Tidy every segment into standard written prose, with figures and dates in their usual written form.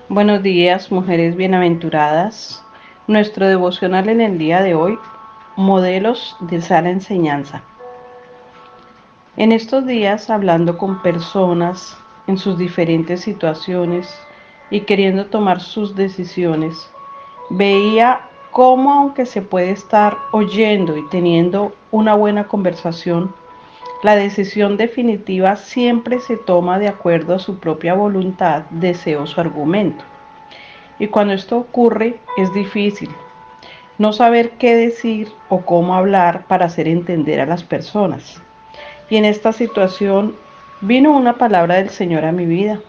Buenos días, mujeres bienaventuradas. Nuestro devocional en el día de hoy, modelos de sana enseñanza. En estos días, hablando con personas en sus diferentes situaciones y queriendo tomar sus decisiones, veía cómo aunque se puede estar oyendo y teniendo una buena conversación, la decisión definitiva siempre se toma de acuerdo a su propia voluntad, deseo o argumento. Y cuando esto ocurre es difícil no saber qué decir o cómo hablar para hacer entender a las personas. Y en esta situación vino una palabra del Señor a mi vida.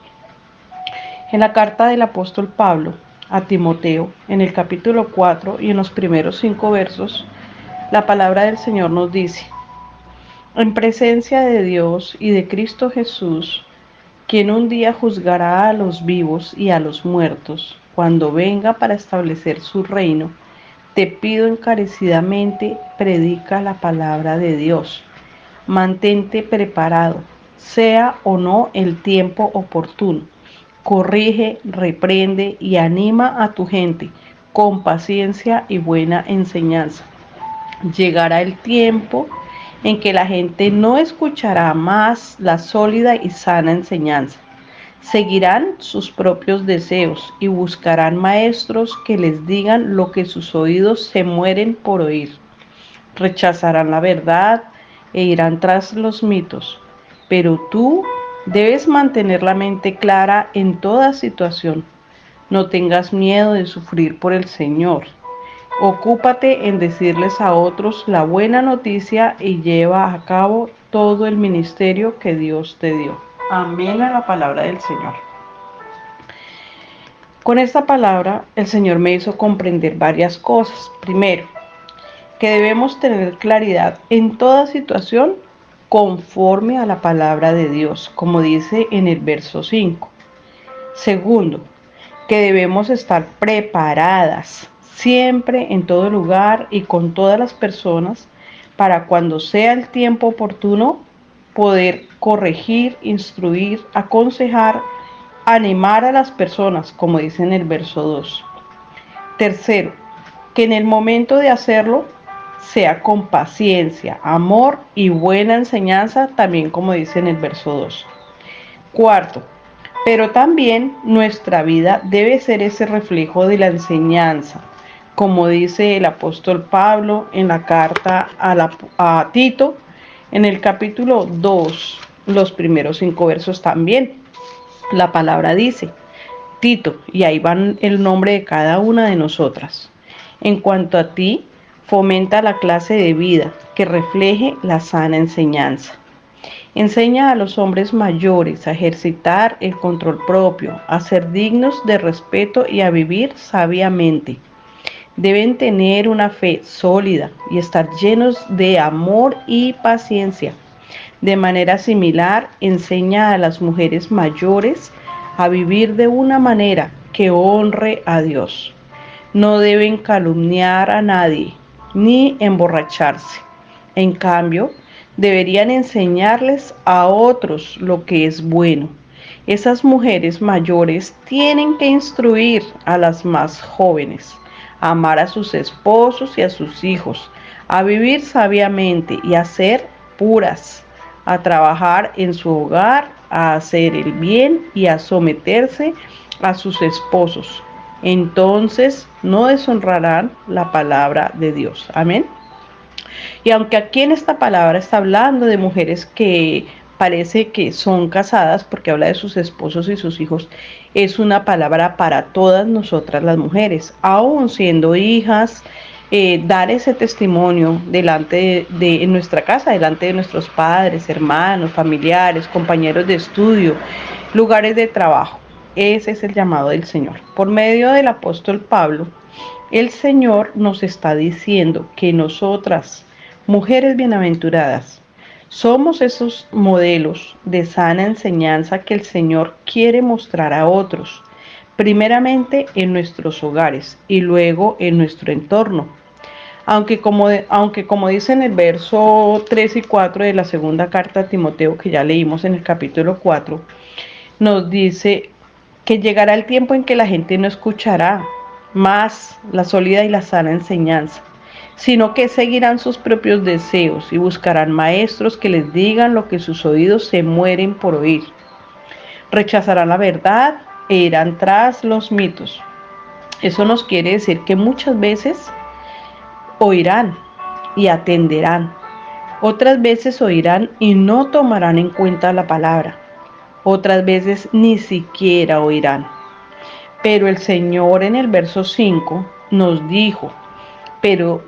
En la carta del apóstol Pablo a Timoteo, en el capítulo 4 y en los primeros 5 versos, la palabra del Señor nos dice: en presencia de Dios y de Cristo Jesús, quien un día juzgará a los vivos y a los muertos, cuando venga para establecer su reino, te pido encarecidamente, predica la palabra de Dios. Mantente preparado, sea o no el tiempo oportuno. Corrige, reprende y anima a tu gente con paciencia y buena enseñanza. Llegará el tiempo en que la gente no escuchará más la sólida y sana enseñanza. Seguirán sus propios deseos y buscarán maestros que les digan lo que sus oídos se mueren por oír. Rechazarán la verdad e irán tras los mitos. Pero tú debes mantener la mente clara en toda situación. No tengas miedo de sufrir por el Señor. Ocúpate en decirles a otros la buena noticia y lleva a cabo todo el ministerio que Dios te dio. Amén a la palabra del Señor. Con esta palabra, el Señor me hizo comprender varias cosas. Primero, que debemos tener claridad en toda situación conforme a la palabra de Dios, como dice en el verso 5. Segundo, que debemos estar preparadas siempre, en todo lugar y con todas las personas para cuando sea el tiempo oportuno poder corregir, instruir, aconsejar, animar a las personas, como dice en el verso 2. Tercero, que en el momento de hacerlo sea con paciencia, amor y buena enseñanza, también como dice en el verso 2. Cuarto, pero también nuestra vida debe ser ese reflejo de la enseñanza, como dice el apóstol Pablo en la carta a Tito, en el capítulo 2, los primeros 5 versos también. La palabra dice: Tito, y ahí van el nombre de cada una de nosotras. En cuanto a ti, fomenta la clase de vida que refleje la sana enseñanza. Enseña a los hombres mayores a ejercitar el control propio, a ser dignos de respeto y a vivir sabiamente. Deben tener una fe sólida y estar llenos de amor y paciencia. De manera similar, enseña a las mujeres mayores a vivir de una manera que honre a Dios. No deben calumniar a nadie ni emborracharse. En cambio, deberían enseñarles a otros lo que es bueno. Esas mujeres mayores tienen que instruir a las más jóvenes, a amar a sus esposos y a sus hijos, a vivir sabiamente y a ser puras, a trabajar en su hogar, a hacer el bien y a someterse a sus esposos. Entonces no deshonrarán la palabra de Dios. Amén. Y aunque aquí en esta palabra está hablando de mujeres que parece que son casadas porque habla de sus esposos y sus hijos, es una palabra para todas nosotras las mujeres, aún siendo hijas, dar ese testimonio delante en nuestra casa, delante de nuestros padres, hermanos, familiares, compañeros de estudio, lugares de trabajo. Ese es el llamado del Señor. Por medio del apóstol Pablo, el Señor nos está diciendo que nosotras, mujeres bienaventuradas, somos esos modelos de sana enseñanza que el Señor quiere mostrar a otros, primeramente en nuestros hogares y luego en nuestro entorno. Aunque como dice en el verso 3 y 4 de la segunda carta a Timoteo, que ya leímos en el capítulo 4, nos dice que llegará el tiempo en que la gente no escuchará más la sólida y la sana enseñanza, sino que seguirán sus propios deseos y buscarán maestros que les digan lo que sus oídos se mueren por oír. Rechazarán la verdad e irán tras los mitos. Eso nos quiere decir que muchas veces oirán y atenderán. Otras veces oirán y no tomarán en cuenta la palabra. Otras veces ni siquiera oirán. Pero el Señor en el verso 5 nos dijo, pero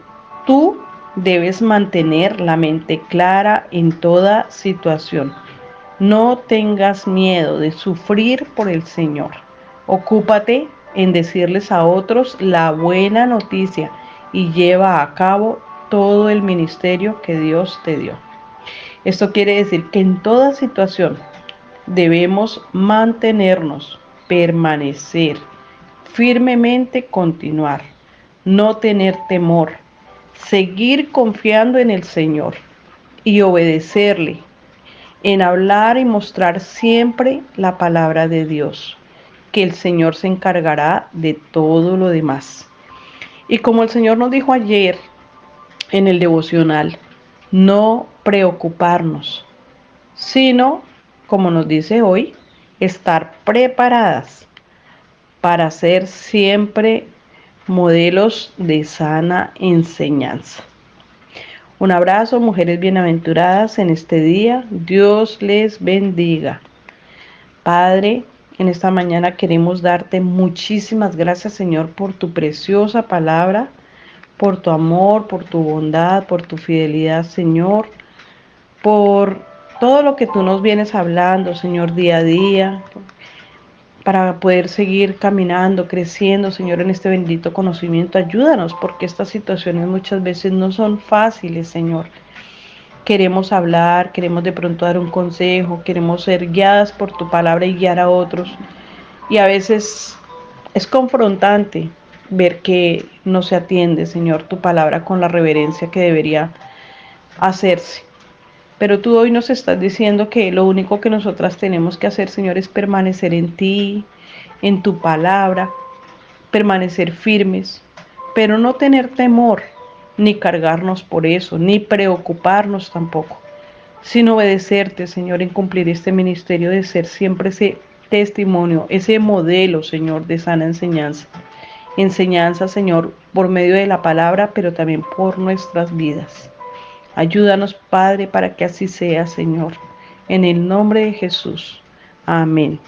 tú debes mantener la mente clara en toda situación. No tengas miedo de sufrir por el Señor. Ocúpate en decirles a otros la buena noticia y lleva a cabo todo el ministerio que Dios te dio. Esto quiere decir que en toda situación debemos mantenernos, permanecer, firmemente continuar, no tener temor, seguir confiando en el Señor y obedecerle, en hablar y mostrar siempre la palabra de Dios, que el Señor se encargará de todo lo demás. Y como el Señor nos dijo ayer en el devocional, no preocuparnos, sino, como nos dice hoy, estar preparadas para ser siempre modelos de sana enseñanza. Un abrazo, mujeres bienaventuradas, en este día. Dios les bendiga. Padre, en esta mañana queremos darte muchísimas gracias, Señor, por tu preciosa palabra, por tu amor, por tu bondad, por tu fidelidad, Señor, por todo lo que tú nos vienes hablando, Señor, día a día, para poder seguir caminando, creciendo, Señor, en este bendito conocimiento. Ayúdanos, porque estas situaciones muchas veces no son fáciles, Señor. Queremos hablar, queremos de pronto dar un consejo, queremos ser guiadas por tu palabra y guiar a otros. Y a veces es confrontante ver que no se atiende, Señor, tu palabra con la reverencia que debería hacerse. Pero tú hoy nos estás diciendo que lo único que nosotras tenemos que hacer, Señor, es permanecer en ti, en tu palabra, permanecer firmes, pero no tener temor, ni cargarnos por eso, ni preocuparnos tampoco, sino obedecerte, Señor, en cumplir este ministerio de ser siempre ese testimonio, ese modelo, Señor, de sana enseñanza. Enseñanza, Señor, por medio de la palabra, pero también por nuestras vidas. Ayúdanos, Padre, para que así sea, Señor. En el nombre de Jesús. Amén.